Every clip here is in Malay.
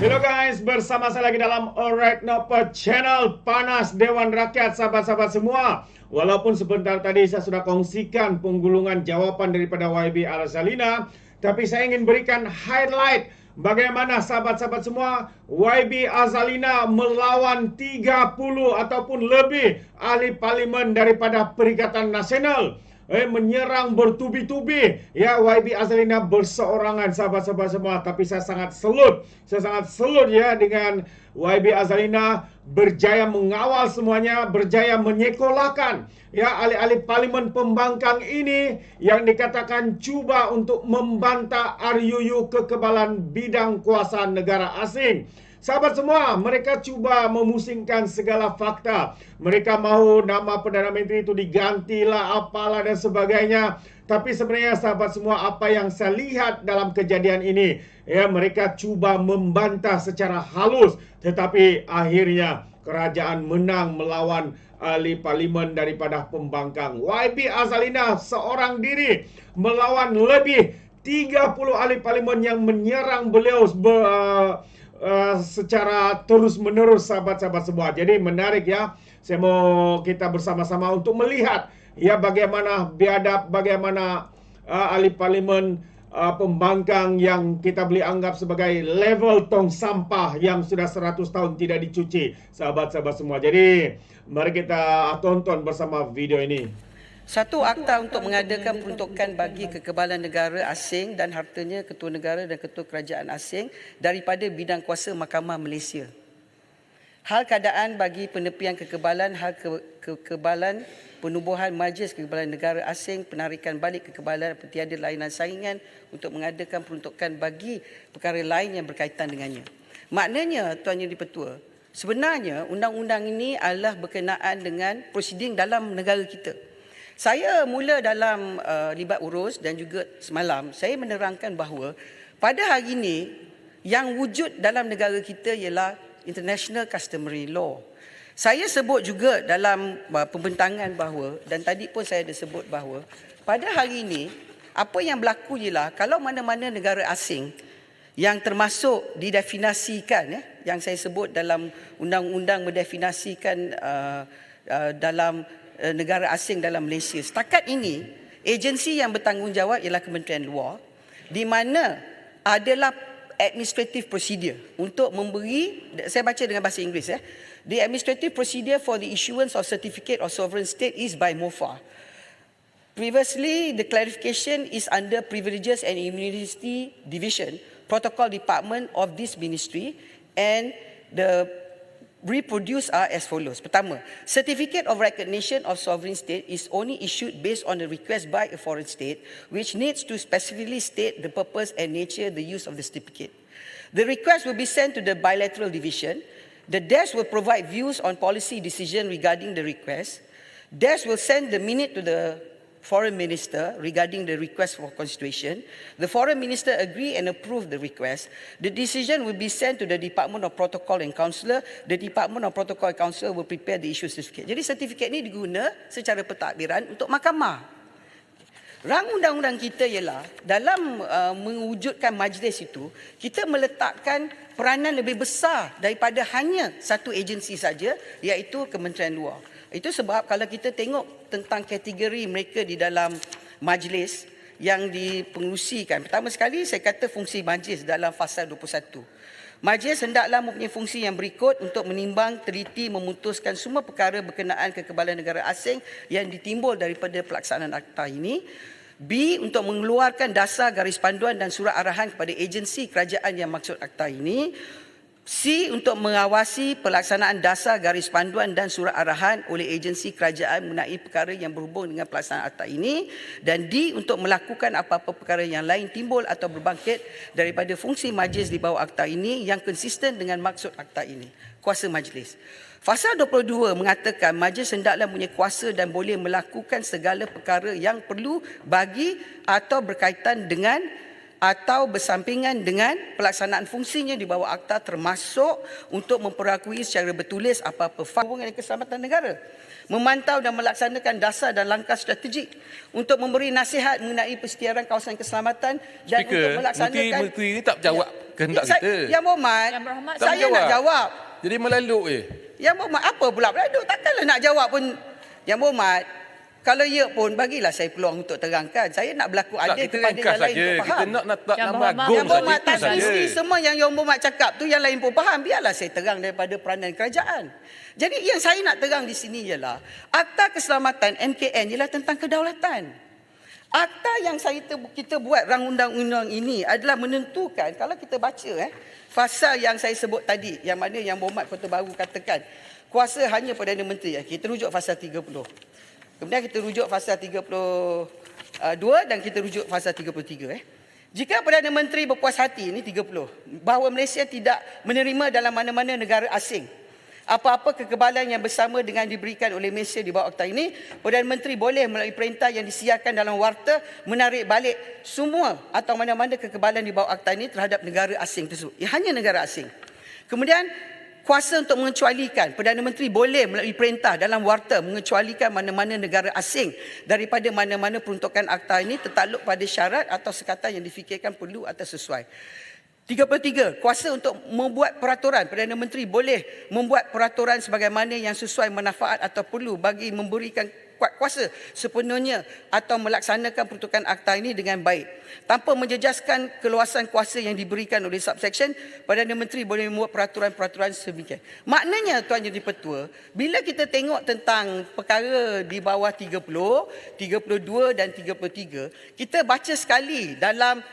Hello guys, bersama saya lagi dalam Alright Nopa Channel Panas Dewan Rakyat, sahabat-sahabat semua. Walaupun sebentar tadi saya sudah kongsikan penggulungan jawapan daripada YB Azalina, tapi saya ingin berikan highlight bagaimana sahabat-sahabat semua YB Azalina melawan 30 ataupun lebih ahli parlimen daripada Perikatan Nasional. Menyerang bertubi-tubi ya YB Azalina berseorangan, sahabat-sahabat semua. Tapi saya sangat salut ya dengan YB Azalina berjaya mengawal semuanya, berjaya menyekolahkan ya ahli-ahli parlimen pembangkang ini yang dikatakan cuba untuk membantah RUU kekebalan bidang kuasa negara asing. Sahabat semua, mereka cuba memusingkan segala fakta. Mereka mahu nama Perdana Menteri itu digantilah, apalah dan sebagainya. Tapi sebenarnya sahabat semua, apa yang saya lihat dalam kejadian ini, ya mereka cuba membantah secara halus. Tetapi akhirnya kerajaan menang melawan ahli parlimen daripada pembangkang. YB Azalina seorang diri melawan lebih 30 ahli parlimen yang menyerang beliau secara terus-menerus, sahabat-sahabat semua. Jadi menarik ya. Saya mau kita bersama-sama untuk melihat ya bagaimana biadab, bagaimana ahli parlimen pembangkang yang kita boleh anggap sebagai level tong sampah yang sudah 100 tahun tidak dicuci, sahabat-sahabat semua. Jadi mari kita tonton bersama video ini. Satu, akta untuk mengadakan peruntukan bagi kekebalan negara asing dan hartanya ketua negara dan ketua kerajaan asing daripada bidang kuasa Mahkamah Malaysia. Hal keadaan bagi penepian kekebalan, hal kekebalan penubuhan Majlis Kekebalan Negara Asing, penarikan balik kekebalan tiada lainan saingan untuk mengadakan peruntukan bagi perkara lain yang berkaitan dengannya. Maknanya, Tuan Yang di-Pertua, sebenarnya undang-undang ini adalah berkenaan dengan prosiding dalam negara kita. Saya mula dalam libat urus dan juga semalam saya menerangkan bahawa pada hari ini yang wujud dalam negara kita ialah International Customary Law. Saya sebut juga dalam pembentangan bahawa, dan tadi pun saya ada sebut bahawa pada hari ini apa yang berlaku ialah kalau mana-mana negara asing yang termasuk didefinisikan yang saya sebut dalam undang-undang mendefinisikan dalam negara asing dalam Malaysia. Setakat ini, agensi yang bertanggungjawab ialah Kementerian Luar, di mana adalah administrative procedure untuk memberi, saya baca dengan bahasa Inggeris The administrative procedure for the issuance of certificate of sovereign state is by MOFA. Previously, the clarification is under Privileges and Immunity Division, Protocol Department of this ministry, and the reproduce are as follows. Pertama, certificate of recognition of sovereign state is only issued based on a request by a foreign state, which needs to specifically state the purpose and nature, the use of the certificate. The request will be sent to the bilateral division. The desk will provide views on policy decision regarding the request. Desk will send the minute to the foreign minister regarding the request for constitution. The foreign minister agree and approve the request. The decision will be sent to the Department of Protocol and Consular. The Department of Protocol and Consular will prepare the issue certificate. Jadi sertifikat ini diguna secara pentadbiran untuk mahkamah. Rang undang-undang kita ialah dalam mewujudkan majlis itu, kita meletakkan peranan lebih besar daripada hanya satu agensi saja, iaitu Kementerian Luar. Itu sebab kalau kita tengok tentang kategori mereka di dalam majlis yang dipengerusikan. Pertama sekali saya kata fungsi majlis dalam fasal 21. Majlis hendaklah mempunyai fungsi yang berikut untuk menimbang, teliti, memutuskan semua perkara berkenaan kekebalan negara asing yang ditimbul daripada pelaksanaan akta ini. B, untuk mengeluarkan dasar garis panduan dan surat arahan kepada agensi kerajaan yang maksud akta ini. C, untuk mengawasi pelaksanaan dasar garis panduan dan surat arahan oleh agensi kerajaan mengenai perkara yang berhubung dengan pelaksanaan akta ini. Dan D, untuk melakukan apa-apa perkara yang lain timbul atau berbangkit daripada fungsi majlis di bawah akta ini yang konsisten dengan maksud akta ini. Kuasa majlis. Fasal 22 mengatakan majlis hendaklah mempunyai kuasa dan boleh melakukan segala perkara yang perlu bagi atau berkaitan dengan atau bersampingan dengan pelaksanaan fungsinya di bawah akta, termasuk untuk memperakui secara bertulis apa-apa hubungan dengan keselamatan negara. memantau dan melaksanakan dasar dan langkah strategik untuk memberi nasihat mengenai persediaan kawasan keselamatan dan Speaker, untuk melaksanakan menteri ni tak jawab kehendak Saya- kita. Yang Berhormat, Yang Berhormat, Tak saya nak menjawab. jawab. Jadi melaluk Yang Berhormat, apa pula beraduk? Takkanlah nak jawab pun. Yang Berhormat, kalau ya pun bagilah saya peluang untuk terangkan. Saya nak berlaku Tak, adil kita kepada ringkas yang lain saja. untuk Kita faham. nak Yang nama Berhormat- agung Yang saja. Berhormat Itu tak saja. mesti semua yang Berhormat cakap tu yang lain pun faham. Biarlah saya terang daripada peranan kerajaan. Jadi yang saya nak terang di sini ialah Akta Keselamatan MKN ialah tentang kedaulatan. Akta yang kita buat rang undang-undang ini adalah menentukan, kalau kita baca fasa yang saya sebut tadi, yang mana yang Berhormat Kota Baru katakan kuasa hanya Perdana Menteri. Kita rujuk fasa 30. Kemudian kita rujuk fasa 32 dan kita rujuk fasa 33. Jika Perdana Menteri berpuas hati, ini 30, bahawa Malaysia tidak menerima dalam mana-mana negara asing apa-apa kekebalan yang bersama dengan diberikan oleh Malaysia di bawah akta ini, Perdana Menteri boleh melalui perintah yang disiarkan dalam warta menarik balik semua atau mana-mana kekebalan di bawah akta ini terhadap negara asing tersebut. Hanya negara asing. Kemudian kuasa untuk mengecualikan, Perdana Menteri boleh melalui perintah dalam warta mengecualikan mana-mana negara asing daripada mana-mana peruntukan akta ini tertakluk pada syarat atau sekatan yang difikirkan perlu atau sesuai. 33, kuasa untuk membuat peraturan. Perdana Menteri boleh membuat peraturan sebagaimana yang sesuai manfaat atau perlu bagi memberikan kuasa sepenuhnya atau melaksanakan peruntukan akta ini dengan baik. Tanpa menjejaskan keluasan kuasa yang diberikan oleh subsection, Perdana Menteri boleh membuat peraturan-peraturan sedemikian. Maknanya Tuan Jadi Pertua, bila kita tengok tentang perkara di bawah 30, 32 dan 33, kita baca sekali dalam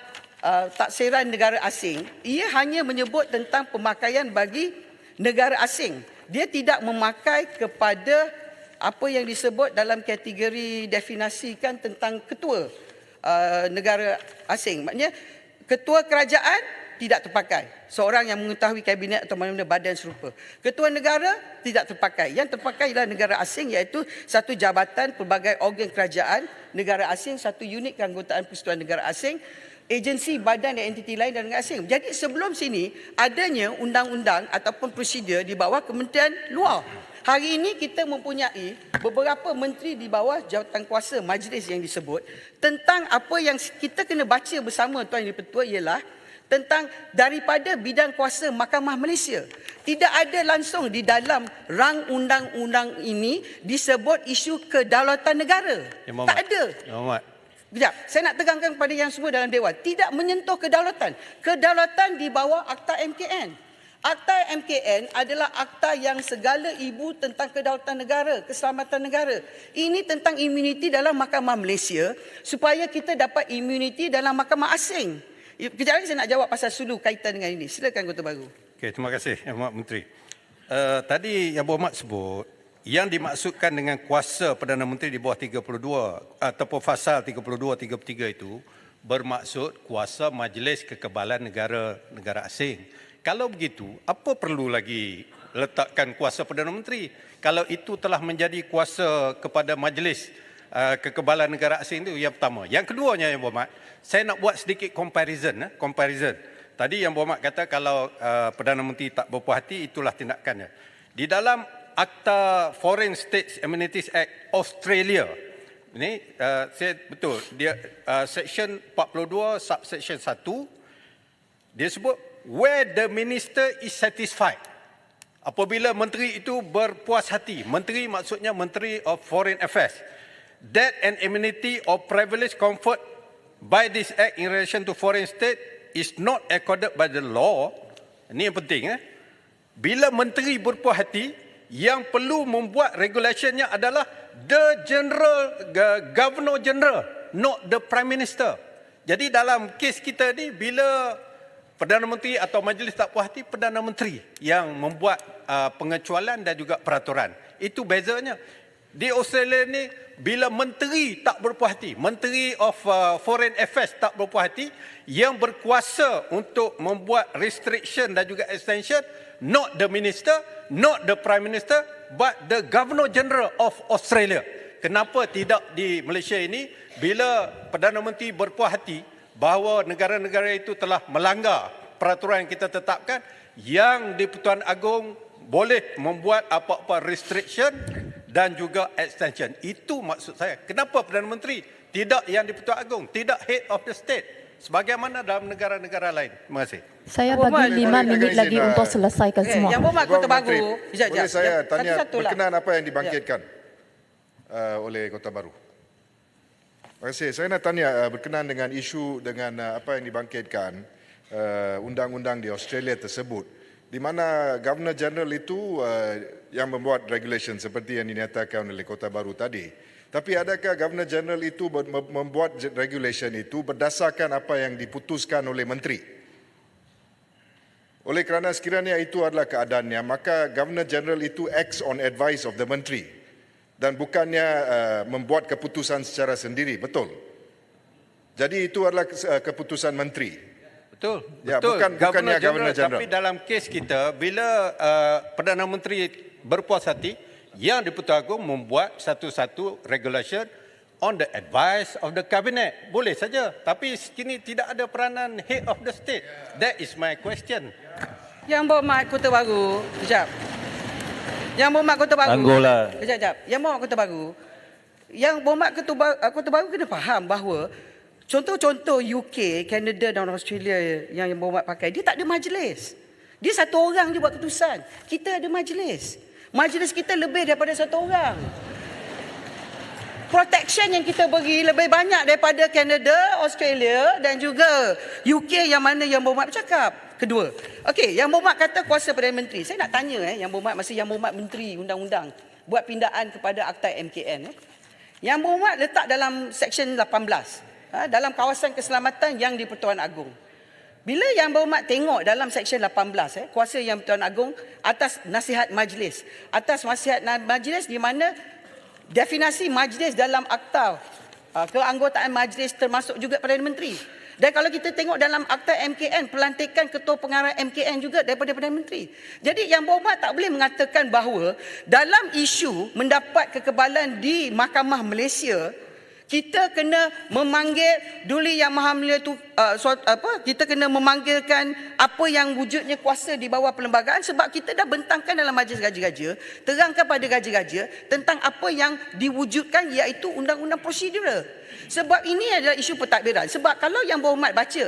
taksiran negara asing, ia hanya menyebut tentang pemakaian bagi negara asing. Dia tidak memakai kepada apa yang disebut dalam kategori definisikan tentang ketua negara asing. Maknanya ketua kerajaan tidak terpakai. Seorang yang mengetahui kabinet atau mana-mana badan serupa. Ketua negara tidak terpakai. Yang terpakai ialah negara asing, iaitu satu jabatan pelbagai organ kerajaan negara asing, satu unit keanggotaan persekutuan negara asing, agensi, badan dan entiti lain dan negara asing. Jadi sebelum sini adanya undang-undang ataupun prosedur di bawah Kementerian Luar. Hari ini kita mempunyai beberapa menteri di bawah jawatan kuasa majlis yang disebut. Tentang apa yang kita kena baca bersama Tuan Yang Pertua ialah tentang daripada bidang kuasa Mahkamah Malaysia. Tidak ada langsung di dalam rang undang-undang ini disebut isu kedaulatan negara. Tak ada. Sekejap, saya nak tegangkan kepada yang semua dalam Dewan. Tidak menyentuh kedaulatan. Kedaulatan di bawah Akta MKN. Akta MKN adalah akta yang segala ibu tentang kedaulatan negara, keselamatan negara. Ini tentang imuniti dalam Mahkamah Malaysia supaya kita dapat imuniti dalam Mahkamah asing. Kejap lagi saya nak jawab pasal sulu kaitan dengan ini. Silakan Kota Baru. Okey, terima kasih Yang Berhormat Menteri. Tadi Yang Berhormat sebut yang dimaksudkan dengan kuasa Perdana Menteri di bawah 32 ataupun fasal 32 33 itu bermaksud kuasa Majlis Kekebalan Negara Asing. Kalau begitu, apa perlu lagi letakkan kuasa Perdana Menteri? Kalau itu telah menjadi kuasa kepada Majlis Kekebalan Negara Asing itu yang pertama. Yang keduanya Yang Berhormat, saya nak buat sedikit comparison. Tadi Yang Berhormat kata kalau Perdana Menteri tak berpuas hati, itulah tindakannya. Di dalam Akta Foreign States Amenities Act Australia, ini saya betul, dia section 42 subsection 1, dia sebut where the minister is satisfied. Apabila menteri itu berpuas hati, menteri maksudnya Menteri of Foreign Affairs, that an amenity or privilege conferred by this act in relation to foreign state is not accorded by the law. Ini yang penting. Bila menteri berpuas hati, yang perlu membuat regulationnya adalah Governor General, not the Prime Minister. Jadi dalam kes kita ni, bila Perdana Menteri atau Majlis tak puas hati, Perdana Menteri yang membuat pengecualian dan juga peraturan. Itu bezanya. Di Australia ni, bila menteri tak berpuas hati, Menteri of Foreign Affairs tak berpuas hati, yang berkuasa untuk membuat restriction dan juga extension, not the minister, not the Prime Minister, but the Governor General of Australia. Kenapa tidak di Malaysia ini, bila Perdana Menteri berpuas hati bahawa negara-negara itu telah melanggar peraturan yang kita tetapkan, yang di-Pertuan Agong boleh membuat apa-apa restriction dan juga extension. Itu maksud saya. Kenapa Perdana Menteri tidak Yang di-Pertuan Agong, tidak Head of the State sebagaimana dalam negara-negara lain? Terima kasih. Saya bagi 5 minit lagi untuk selesaikan semua. Yang berhormat Kota Baru. Boleh saya tanya Satu-satulah. berkenaan apa yang dibangkitkan oleh Kota Baru? Terima kasih. Saya nak tanya berkenaan dengan isu dengan apa yang dibangkitkan undang-undang di Australia tersebut, di mana Governor General itu yang membuat regulation seperti yang dinyatakan oleh Kota Baru tadi. Tapi adakah Governor General itu membuat regulation itu berdasarkan apa yang diputuskan oleh Menteri? Oleh kerana sekiranya itu adalah keadaannya, maka Governor General itu acts on advice of the Menteri dan bukannya membuat keputusan secara sendiri, betul? Jadi itu adalah keputusan Menteri. Betul. Ya, betul. bukannya Governor General. Tapi dalam kes kita, bila Perdana Menteri berpuas hati, Yang di-Pertuan Agong membuat satu-satu regulation on the advice of the cabinet. Boleh saja. Tapi kini tidak ada peranan head of the state. That is my question. Yang berhormat Kota Baru. Kejap. Yang berhormat Kota Baru. Anggota. Kejap. Yang berhormat Kota Baru. Yang berhormat Kota Baru kena faham bahawa contoh-contoh UK, Canada dan Australia yang berhormat pakai, dia tak ada majlis. Dia satu orang je buat keputusan. Kita ada majlis. Majlis kita lebih daripada satu orang. Protection yang kita beri lebih banyak daripada Canada, Australia dan juga UK yang mana Yang Berhormat bercakap. Kedua. Okey, Yang Berhormat kata kuasa Perdana Menteri. Saya nak tanya Yang Berhormat masa Yang Berhormat Menteri Undang-Undang buat pindaan kepada Akta MKN. Yang Berhormat letak dalam Seksyen 18 dalam kawasan keselamatan Yang di-Pertuan Agong. Bila Yang Berhormat tengok dalam Seksyen 18 kuasa Yang di-Pertuan Agong atas nasihat majlis. Atas nasihat majlis di mana definisi majlis dalam akta keanggotaan majlis termasuk juga Perdana Menteri. Dan kalau kita tengok dalam akta MKN, pelantikan ketua pengarah MKN juga daripada Perdana Menteri. Jadi Yang Berhormat tak boleh mengatakan bahawa dalam isu mendapat kekebalan di Mahkamah Malaysia, kita kena memanggil Duli Yang Maha Mulia tu kita kena memanggilkan apa yang wujudnya kuasa di bawah perlembagaan, sebab kita dah bentangkan dalam majlis gaji-gaja, terangkan pada gaji-gaja tentang apa yang diwujudkan, iaitu undang-undang prosedural. Sebab ini adalah isu pentadbiran. Sebab kalau Yang Berhormat baca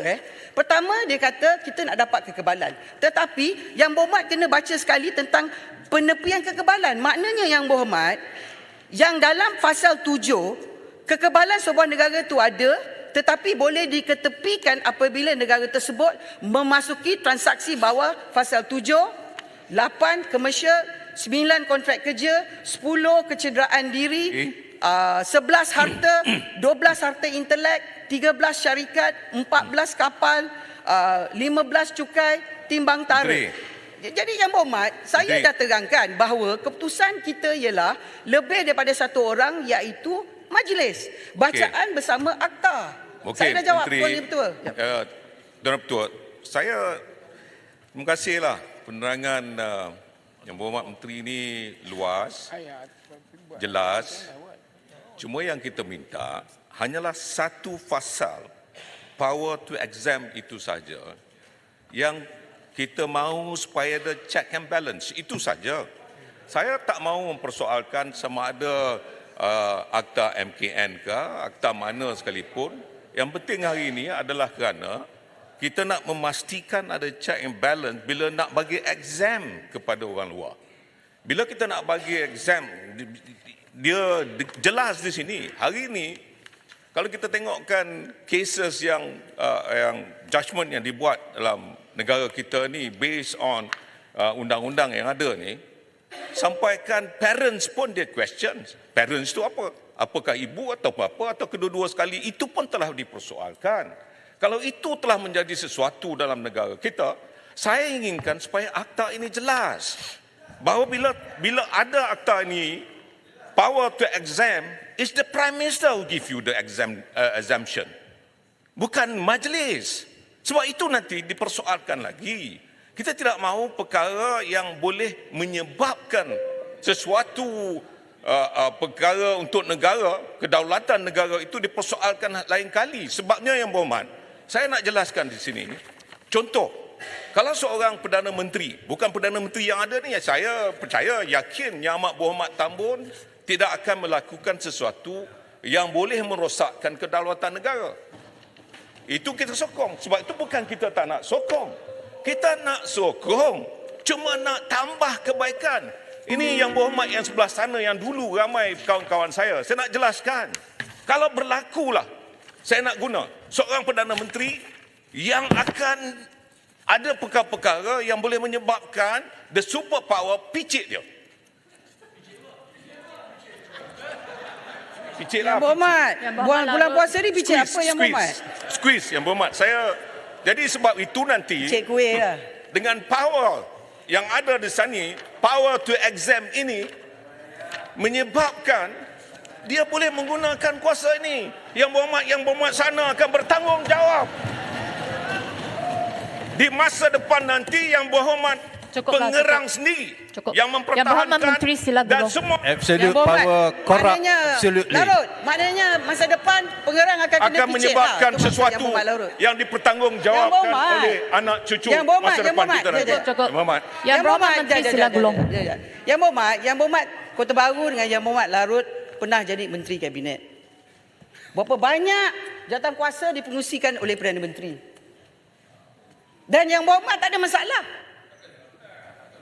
pertama dia kata kita nak dapat kekebalan. Tetapi Yang Berhormat kena baca sekali tentang penepian kekebalan. Maknanya Yang Berhormat, yang dalam pasal 7 kekebalan sebuah negara itu ada, tetapi boleh diketepikan apabila negara tersebut memasuki transaksi bawah pasal 7, 8 komersial, 9 kontrak kerja, 10 kecederaan diri, 11 harta, 12 harta intelek, 13 syarikat, 14 kapal, 15 cukai, timbang tarikh. Jadi Yang Berhormat, saya dah terangkan bahawa keputusan kita ialah lebih daripada satu orang, iaitu majlis. Bacaan bersama akta. Saya dah jawab poin yang betul. Tuan Ketua, saya terima kasihlah penerangan Yang Berhormat Menteri ini luas, jelas. Cuma yang kita minta hanyalah satu pasal power to exempt itu saja yang kita mahu supaya ada check and balance. Itu saja. Saya tak mahu mempersoalkan sama ada akta MKN ke, akta mana sekalipun. Yang penting hari ini adalah kerana kita nak memastikan ada check and balance bila nak bagi exam kepada orang luar. Bila kita nak bagi exam, dia jelas di sini. Hari ini, kalau kita tengokkan cases yang judgement yang dibuat dalam negara kita ni based on undang-undang yang ada ni, sampaikan parents pun dia question. Parents itu apa? Apakah ibu atau bapa atau kedua-dua sekali? Itu pun telah dipersoalkan. Kalau itu telah menjadi sesuatu dalam negara kita, saya inginkan supaya akta ini jelas. Bahawa bila ada akta ini, power to exempt, is the Prime Minister who give you the exemption. Bukan majlis. Sebab itu nanti dipersoalkan lagi. Kita tidak mahu perkara yang boleh menyebabkan sesuatu perkara untuk negara, kedaulatan negara itu dipersoalkan lain kali. Sebabnya Yang Berhormat, saya nak jelaskan di sini. Contoh, kalau seorang Perdana Menteri, bukan Perdana Menteri yang ada ni, saya percaya, yakin Yang Amat Berhormat Tambun tidak akan melakukan sesuatu yang boleh merosakkan kedaulatan negara. Itu kita sokong. Sebab itu bukan kita tak nak sokong. Kita nak sokong, cuma nak tambah kebaikan. Ini yang berhormat yang sebelah sana yang dulu ramai kawan-kawan saya nak jelaskan. Kalau berlakulah, saya nak guna seorang Perdana Menteri yang akan ada perkara-perkara yang boleh menyebabkan the superpower picit dia. Picit lah. Yang berhormat. Bulan puasa ni picit apa yang berhormat? Squeeze yang berhormat. Jadi sebab itu nanti Cik kuih lah. dengan power yang ada di sini, power to exempt ini menyebabkan dia boleh menggunakan kuasa ini. Yang berhormat sana akan bertanggungjawab. Di masa depan nanti yang berhormat Cukuplah, pengerang cukup. sendiri Cukup. yang Yang Berhormat mempertahankan Menteri sila dan dulu. semua Absolute Berhormat. power corrupt. Maknanya, Absolutely. Larut, maknanya masa depan pengerang akan kena akan picit menyebabkan lah. Itu maksud sesuatu Yang Berhormat, Larut. yang dipertanggungjawabkan Yang berhormat. oleh anak cucu Yang berhormat, masa yang depan berhormat. kita nanti. Cukup. Yang berhormat. Yang Berhormat Menteri sila gulung. Yang berhormat Kota Baru dengan Yang Berhormat Larut pernah jadi Menteri Kabinet. Berapa banyak jawatan kuasa dipengusikan oleh Perdana Menteri. Dan Yang Berhormat tak ada masalah.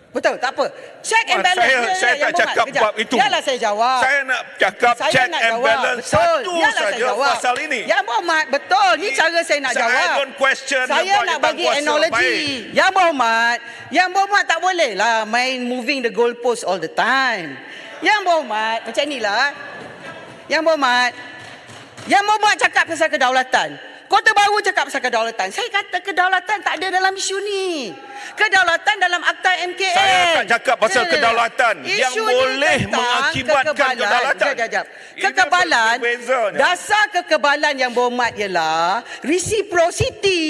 Betul, tak apa. Check and balance. Saya tak cakap bab itu. Biarlah saya jawab. Saya nak cakap Saya check nak and jawab. balance Betul. satu Biarlah saya saja jawab. pasal ini. Yang Berhormat, betul. Ni cara saya nak jawab. I don't question Saya nak bagi analogi. Yang Berhormat tak boleh lah main moving the goalpost all the time. Yang Berhormat, macam inilah. Yang Berhormat cakap pasal kedaulatan. Kota Baru cakap pasal kedaulatan. Saya kata kedaulatan tak ada dalam isu ni. Kedaulatan dalam Akta MKN. Saya tak cakap pasal kedaulatan yang Isu boleh ni tentang mengakibatkan kedaulatan. Sekejap. Kekebalan, Ini bezanya. dasar kekebalan Yang Berhormat ialah reciprocity.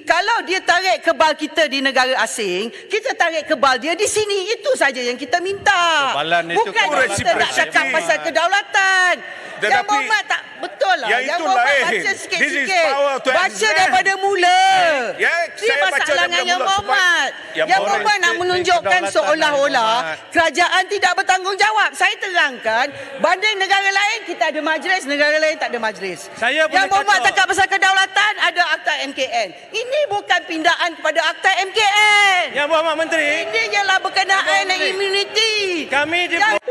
Kalau dia tarik kebal kita di negara asing, kita tarik kebal dia di sini. Itu saja yang kita minta. Kebalan itu Bukan kebalan kita nak cakap reciprocity. pasal kedaulatan. Yang Tetapi Berhormat tak betul lah. yang Yang itu Berhormat lain. baca This is sikit-sikit. power to Baca exempt. daripada mula. Ya, Ini saya baca masalah daripada dengan Yang mula sebab Berhormat. Yang Yang Berhormat Berhormat nak menunjukkan kedaulatan seolah-olah Yang Berhormat. kerajaan tidak bertanggungjawab. Saya terangkan, banding negara lain kita ada majlis, negara lain tak ada majlis. Saya boleh Yang Berhormat kata- cakap pasal kedaulatan, ada Akta MKN. Ini bukan pindaan kepada Akta MKN. Yang Berhormat Menteri, Ini ialah berkenaan dengan immunity. kami di Yang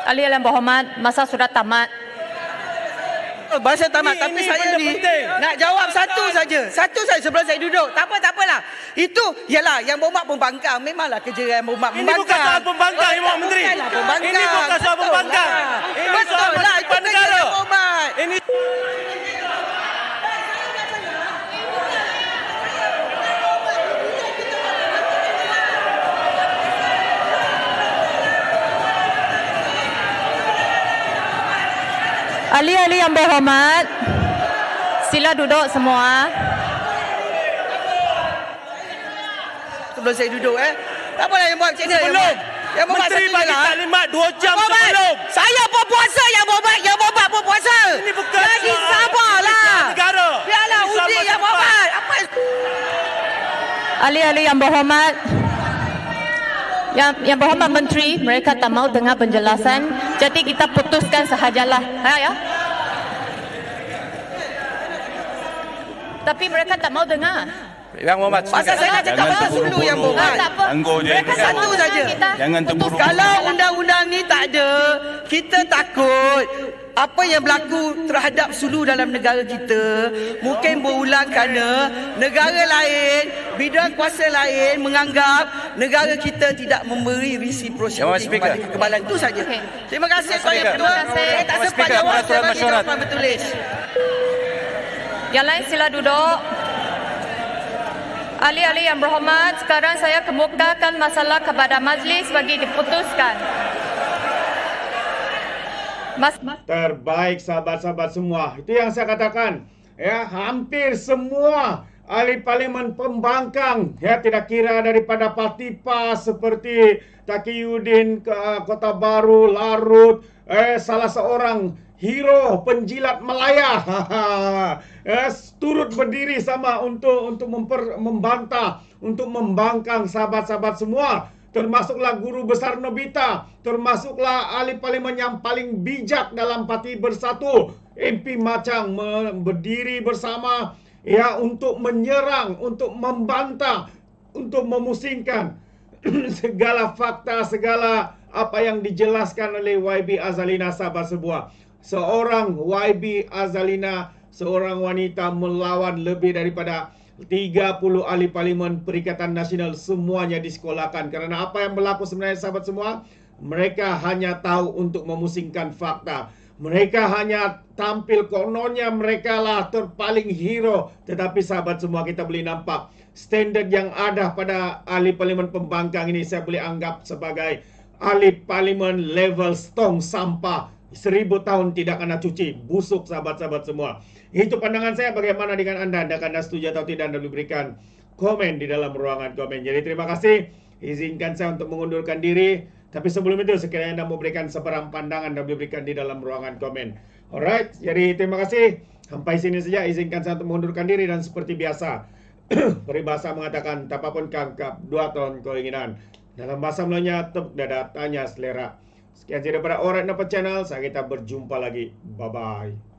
Ahli Yang Berhormat, masa sudah tamat. bahasa tamat, tapi Ini saya benda ni penting. nak jawab satu saja. Satu saja sebelum saya duduk. Tak apalah. Itu ialah Yang Berhormat pembangkang. Memanglah kerja Yang Berhormat Ini membangkang. bukan soal pembangkang, Yang Berhormat Menteri. Bukanlah pembangkang. Ini bukan soal Betul pembangkang. lah. Ini Betul soal lah. Itu masa depan kerja negara. Yang Berhormat. ini Ahli-ahli Yang Berhormat, sila duduk semua. Sebelum saya duduk tak apalah Yang Berhormat macam mana. Sebelum. Yang Berhormat Menteri satu bagi je lah. taklimat 2 jam Yang Berhormat, sebelum. saya pun puasa Yang Berhormat. Yang Berhormat pun puasa. Ini bukan Lagi soal sabarlah. negara. Biarlah Ini soal undi masa Yang depan. Berhormat. Apa Ahli-ahli Yang Berhormat, Yang Berhormat Menteri, mereka tak mau dengar penjelasan, jadi kita putuskan sahajalah. Ya? Tapi mereka tak mau dengar. Yang Berhormat, pasal saya nak cakap pasal sulu Yang Berhormat. Tak apa. Mereka tak Satu mau saja. dengar kita. Jangan putuskan cemburu. Kalau sahajalah. undang-undang ni tak ada, kita takut apa yang berlaku terhadap sulu dalam negara kita mungkin berulang kerana negara lain, bidang kuasa lain menganggap negara kita tidak memberi reciprocity kepada kekebalan. Itu saja. Okey. Terima kasih Tuan Yang Ketua. Terima kasih. Saya tak sempat jawab, saya bagi jawapan bertulis. Yang lain sila duduk. Ahli-ahli Yang Berhormat, sekarang saya kemukakan masalah kepada majlis bagi diputuskan. Terbaik sahabat-sahabat semua. Itu yang saya katakan. Ya, hampir semua ahli parlimen pembangkang, ya, tidak kira daripada parti PAS seperti Taqiyuddin Kota Baru, Larut, salah seorang hero penjilat Melaya, turut berdiri sama untuk membantah, untuk membangkang sahabat-sahabat semua. termasuklah Guru Besar Nobita, termasuklah ahli parlimen yang paling bijak dalam Parti Bersatu, MP Machang, berdiri bersama ya untuk menyerang, untuk membantah, untuk memusingkan segala fakta, segala apa yang dijelaskan oleh YB Azalina sahabat sebuah. Seorang YB Azalina, seorang wanita melawan lebih daripada 30 ahli parlimen Perikatan Nasional, semuanya disekolahkan. Kerana apa yang berlaku sebenarnya sahabat semua? Mereka hanya tahu untuk memusingkan fakta. Mereka hanya tampil kononnya mereka lah terpaling hero. Tetapi sahabat semua, kita boleh nampak standard yang ada pada ahli parlimen pembangkang ini saya boleh anggap sebagai ahli parlimen level tong sampah. 1000 tahun tidak kena cuci, busuk sahabat-sahabat semua. Itu pandangan saya. Bagaimana dengan anda? Anda akan setuju atau tidak? Anda boleh berikan komen di dalam ruangan komen. Jadi terima kasih. Izinkan saya untuk mengundurkan diri. Tapi sebelum itu, sekiranya anda mau berikan sebarang pandangan, anda boleh berikan di dalam ruangan komen. Alright, jadi terima kasih. Sampai sini saja. Izinkan saya untuk mengundurkan diri. Dan seperti biasa, peribahasa mengatakan, tapapun kangkap, 2 tahun keinginan. Dalam bahasa Melayunya, tepuk dada, tanya selera. Sekian daripada Alright Napa Channel. Saya kita berjumpa lagi. Bye-bye.